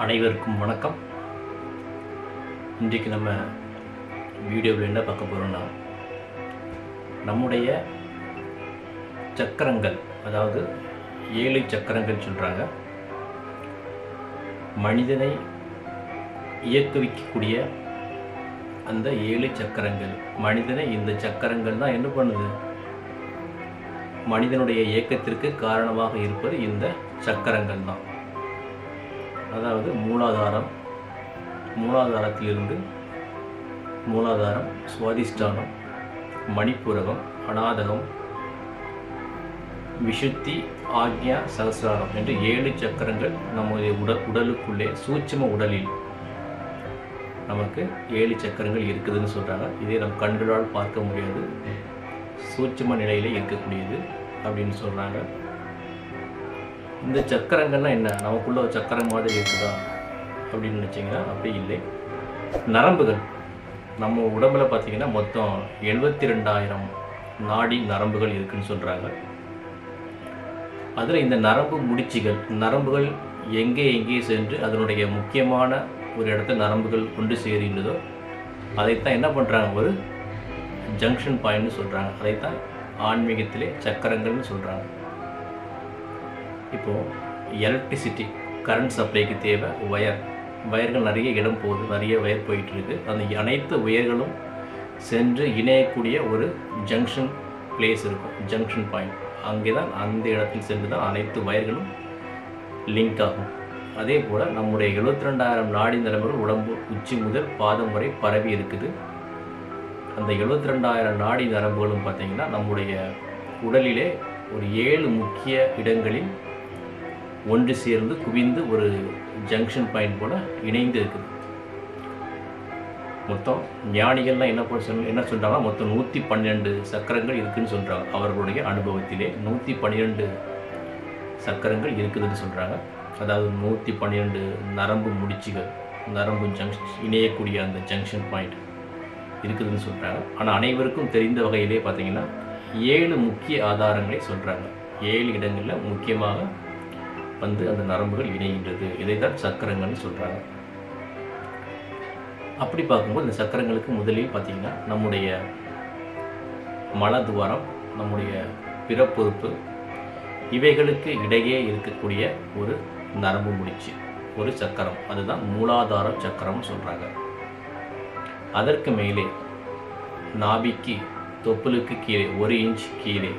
அனைவருக்கும் வணக்கம். இன்றைக்கு நம்ம வீடியோவில் என்ன பார்க்க போகிறோம்னா, நம்முடைய சக்கரங்கள், அதாவது 7 சக்கரங்கள் சொல்கிறாங்க. மனிதனை இயக்குவிக்கக்கூடிய அந்த 7 சக்கரங்கள், மனிதனை இந்த சக்கரங்கள் தான் என்ன பண்ணுது, மனிதனுடைய இயக்கத்திற்கு காரணமாக இருப்பது இந்த சக்கரங்கள் தான். அதாவது மூலாதாரத்திலிருந்து மூலாதாரம், சுவாதிஷ்டானம், மணிப்புரகம், அநாதகம், விஷுத்தி, ஆக்ஞா, சகசிராரம் என்று 7 சக்கரங்கள் நம்முடைய உடலுக்குள்ளே சூட்சும உடலில் நமக்கு 7 சக்கரங்கள் இருக்குதுன்னு சொல்கிறாங்க. இதை நம் கண்களால் பார்க்க முடியாது, சூட்சும நிலையில் இருக்கக்கூடியது அப்படின்னு சொல்கிறாங்க. இந்த சக்கரங்கள்லாம் என்ன, நமக்குள்ள ஒரு சக்கரம் மாதிரி இருக்குதா அப்படின்னு நினச்சிங்கன்னா அப்படி இல்லை. நரம்புகள் நம்ம உடம்பில் பார்த்திங்கன்னா மொத்தம் 72,000 நாடி நரம்புகள் இருக்குதுன்னு சொல்கிறாங்க. அதில் இந்த நரம்பு முடிச்சுகள், நரம்புகள் எங்கே சென்று அதனுடைய முக்கியமான ஒரு இடத்துல நரம்புகள் கொண்டு சேருகின்றதோ அதைத்தான் என்ன பண்ணுறாங்க, ஒரு ஜங்ஷன் பாயிண்ட்னு சொல்கிறாங்க. அதைத்தான் ஆன்மீகத்திலே சக்கரங்கள்னு சொல்கிறாங்க. இப்போது எலக்ட்ரிசிட்டி, கரண்ட் சப்ளைக்கு தேவை வயர்கள் நிறைய இடம் போகுது, நிறைய வயர் போயிட்டுருக்கு. அந்த அனைத்து வயர்களும் சென்று இணையக்கூடிய ஒரு ஜங்ஷன் பிளேஸ் இருக்கும், ஜங்ஷன் பாயிண்ட். அங்கே தான், அந்த இடத்தில் சென்று தான் அனைத்து வயர்களும் லிங்க் ஆகும். அதே போல் நம்முடைய 72,000 நாடி நரம்புகள் உடம்பு உச்சி முதல் பாதம் வரை பரவி இருக்குது. அந்த 72,000 நாடி நரம்புகளும் பார்த்திங்கன்னா நம்முடைய உடலிலே ஒரு 7 முக்கிய இடங்களில் ஒன்று சேர்ந்து குவிந்து ஒரு ஜங்ஷன் பாயிண்ட் போல் இணைந்து இருக்குது. மொத்தம் ஞானிகள்லாம் என்ன சொல்கிறாங்கன்னா, மொத்தம் 112 சக்கரங்கள் இருக்குதுன்னு சொல்கிறாங்க. அவர்களுடைய அனுபவத்திலே 112 சக்கரங்கள் இருக்குதுன்னு சொல்கிறாங்க. அதாவது 112 நரம்பு முடிச்சுகள், நரம்பு ஜங்ஷன் இணையக்கூடிய அந்த ஜங்ஷன் பாயிண்ட் இருக்குதுன்னு சொல்கிறாங்க. ஆனால் அனைவருக்கும் தெரிந்த வகையிலே பார்த்திங்கன்னா 7 முக்கிய ஆதாரங்களை சொல்கிறாங்க. 7 இடங்களில் முக்கியமாக வந்து அந்த நரம்புகள் இணைகின்றது. இதை தான் சக்கரங்கள்னு சொல்கிறாங்க. அப்படி பார்க்கும்போது இந்த சக்கரங்களுக்கு முதலில் பார்த்திங்கன்னா நம்முடைய மலதுவாரம், நம்முடைய பிறப்புறுப்பு, இவைகளுக்கு இடையே இருக்கக்கூடிய ஒரு நரம்பு முடிச்சு, ஒரு சக்கரம், அதுதான் மூலாதார சக்கரம்னு சொல்கிறாங்க. அதற்கு மேலே நாபிக்கு, தொப்புளுக்கு கீழே 1 இன்ச் கீழே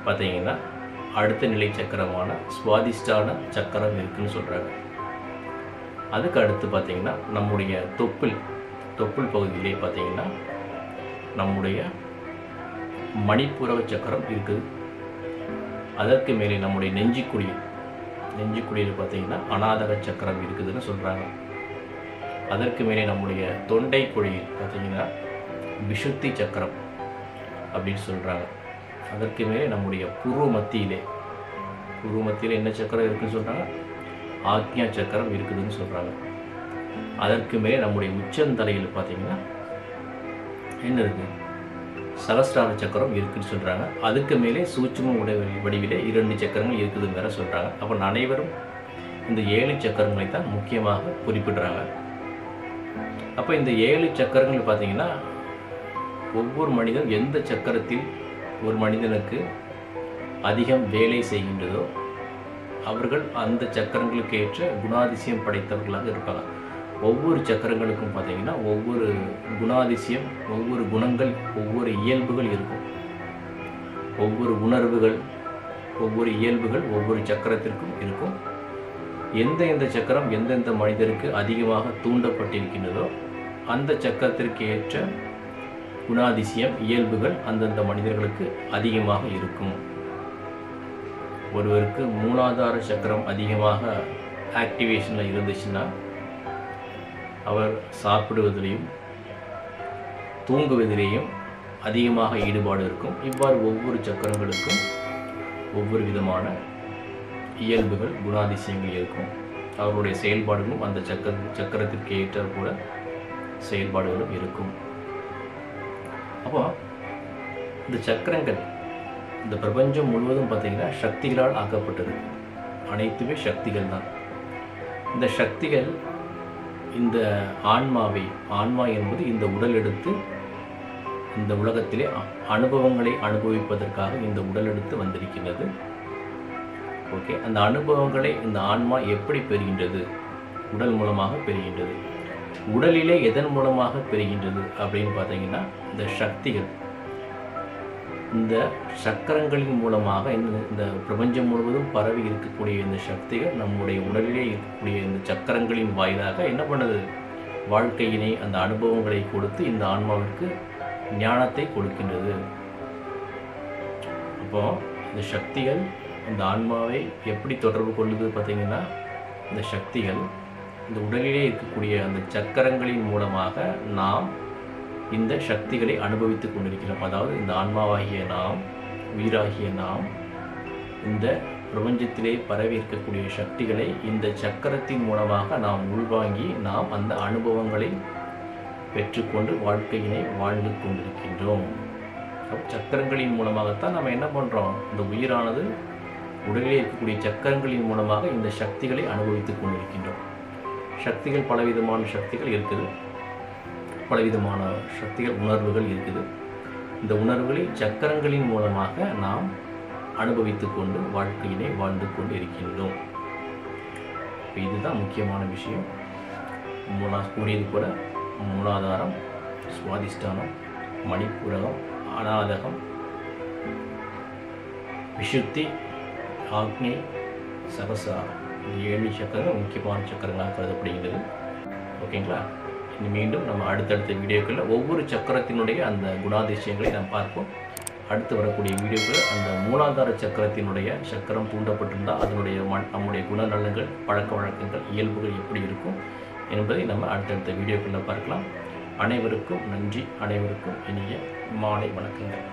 பார்த்தீங்கன்னா அடுத்த நிலை சக்கரமான சுவாதிஷ்டான சக்கரம் இருக்குதுன்னு சொல்கிறாங்க. அதுக்கு அடுத்து பார்த்திங்கன்னா நம்முடைய தொப்புள் பகுதியிலே பார்த்திங்கன்னா நம்முடைய மணிப்புரக சக்கரம் இருக்குது. அதற்கு மேலே நம்முடைய நெஞ்சுக்குழியில் பார்த்திங்கன்னா அநாதக சக்கரம் இருக்குதுன்னு சொல்கிறாங்க. அதற்கு மேலே நம்முடைய தொண்டை குழியில் பார்த்திங்கன்னா விஷுத்தி சக்கரம் அப்படின்னு சொல்கிறாங்க. அதற்கு மேலே நம்முடைய பூர்வ மத்தியில் என்ன சக்கரம் இருக்குதுன்னு சொல்கிறாங்க, ஆக்ஞா சக்கரம் இருக்குதுன்னு சொல்கிறாங்க. அதற்கு மேலே நம்முடைய உச்சந்தலையில் பார்த்திங்கன்னா என்ன இருக்குது, சகஸ்ரார சக்கரம் இருக்குதுன்னு சொல்கிறாங்க. அதுக்கு மேலே சூட்சும வடிவிலே 2 சக்கரங்கள் இருக்குதுன்னு வேற சொல்கிறாங்க. அப்போ அனைவரும் இந்த 7 சக்கரங்களை தான் முக்கியமாக குறிப்பிடுறாங்க. அப்போ இந்த 7 சக்கரங்கள் பார்த்திங்கன்னா ஒவ்வொரு மனிதன் எந்த சக்கரத்தில் ஒரு மனிதனுக்கு அதிகம் வேலை செய்கின்றதோ அவர்கள் அந்த சக்கரங்களுக்கு ஏற்ற குணாதிசயம் படைத்தவர்களாக இருப்பாங்க. ஒவ்வொரு சக்கரங்களுக்கும் பார்த்திங்கன்னா ஒவ்வொரு குணாதிசயம், ஒவ்வொரு குணங்கள், ஒவ்வொரு இயல்புகள் இருக்கும். ஒவ்வொரு உணர்வுகள், ஒவ்வொரு இயல்புகள் ஒவ்வொரு சக்கரத்திற்கும் இருக்கும். எந்த சக்கரம் எந்தெந்த மனிதருக்கு அதிகமாக தூண்டப்பட்டிருக்கின்றதோ அந்த சக்கரத்திற்கு ஏற்ற குணாதிசயம், இயல்புகள் அந்தந்த மனிதர்களுக்கு அதிகமாக இருக்கும். ஒருவருக்கு மூலாதார சக்கரம் அதிகமாக ஆக்டிவேஷனில் இருந்துச்சுன்னா அவர் சாப்பிடுவதிலையும் தூங்குவதிலேயும் அதிகமாக ஈடுபாடு இருக்கும். இவ்வாறு ஒவ்வொரு சக்கரங்களுக்கும் ஒவ்வொரு விதமான இயல்புகள், குணாதிசயங்கள் இருக்கும். அவருடைய செயல்பாடுகளும் அந்த சக்கரத்திற்கு ஏற்ற கூட செயல்பாடுகளும் இருக்கும். அப்போ இந்த சக்கரங்கள் இந்த பிரபஞ்சம் முழுவதும் பார்த்திங்கன்னா சக்திகளால் ஆக்கப்பட்டது. அனைத்துமே சக்திகள் தான். இந்த சக்திகள் இந்த ஆன்மா என்பது இந்த உடல் எடுத்து இந்த உலகத்திலே அனுபவங்களை அனுபவிப்பதற்காக இந்த உடல் எடுத்து வந்திருக்கிறது. ஓகே, அந்த அனுபவங்களை இந்த ஆன்மா எப்படி பெறுகின்றது? உடல் மூலமாக பெறுகின்றது. உடலிலே எதன் மூலமாக பெறுகின்றது அப்படின்னு பார்த்தீங்கன்னா, இந்த சக்திகள், இந்த சக்கரங்களின் மூலமாக இந்த பிரபஞ்சம் முழுவதும் பரவி இருக்கக்கூடிய இந்த சக்திகள் நம்முடைய உடலிலே இருக்கக்கூடிய இந்த சக்கரங்களின் வாயிலாக என்ன பண்ணுது? வாழ்க்கையினை, அந்த அனுபவங்களை கொடுத்து இந்த ஆன்மாவிற்கு ஞானத்தை கொடுக்கின்றது. அப்போ இந்த சக்திகள் இந்த ஆன்மாவை எப்படி தொடர்பு கொள்ளுது பார்த்தீங்கன்னா, இந்த சக்திகள் இந்த உடலிலே இருக்கக்கூடிய அந்த சக்கரங்களின் மூலமாக நாம் இந்த சக்திகளை அனுபவித்து கொண்டிருக்கிறோம். அதாவது இந்த ஆன்மாவாகிய நாம், உயிராகிய நாம், இந்த பிரபஞ்சத்திலே பரவி இருக்கக்கூடிய சக்திகளை இந்த சக்கரத்தின் மூலமாக நாம் உள்வாங்கி நாம் அந்த அனுபவங்களை பெற்றுக்கொண்டு வாழ்க்கையினை வாழ்ந்து கொண்டிருக்கின்றோம். சக்கரங்களின் மூலமாகத்தான் நம்ம என்ன பண்ணுறோம்? இந்த உயிரானது உடலிலே இருக்கக்கூடிய சக்கரங்களின் மூலமாக இந்த சக்திகளை அனுபவித்துக் கொண்டிருக்கின்றோம். சக்திகள் பலவிதமான சக்திகள் இருக்குது, பலவிதமான சக்திகள், உணர்வுகள் இருக்குது. இந்த உணர்வுகளை சக்கரங்களின் மூலமாக நாம் அனுபவித்து கொண்டு வாழ்க்கையினை வாழ்ந்து கொண்டு இருக்கின்றோம். இதுதான் முக்கியமான விஷயம். கூறியது போல மூலாதாரம், சுவாதிஷ்டானம், மணிப்புரகம், அநாதகம், விசுத்தி, ஆக்னி, சகசாரம், 7 சக்கரங்கள் முக்கியமான சக்கரங்களாக கருதப்படுகிறது. ஓகேங்களா? மீண்டும் நம்ம அடுத்தடுத்த வீடியோக்களில் ஒவ்வொரு சக்கரத்தினுடைய அந்த குணாதிசயங்களை நாம் பார்ப்போம். அடுத்து வரக்கூடிய வீடியோக்களில் அந்த மூலாதார சக்கரத்தினுடைய சக்கரம் தூண்டப்பட்டிருந்தால் அதனுடைய நம்முடைய குணநலன்கள், பழக்க வழக்கங்கள், இயல்புகள் எப்படி இருக்கும் என்பதை நம்ம அடுத்தடுத்த வீடியோக்களில் பார்க்கலாம். அனைவருக்கும் நன்றி. அனைவருக்கும் இனிய மாலை வணக்கங்கள்.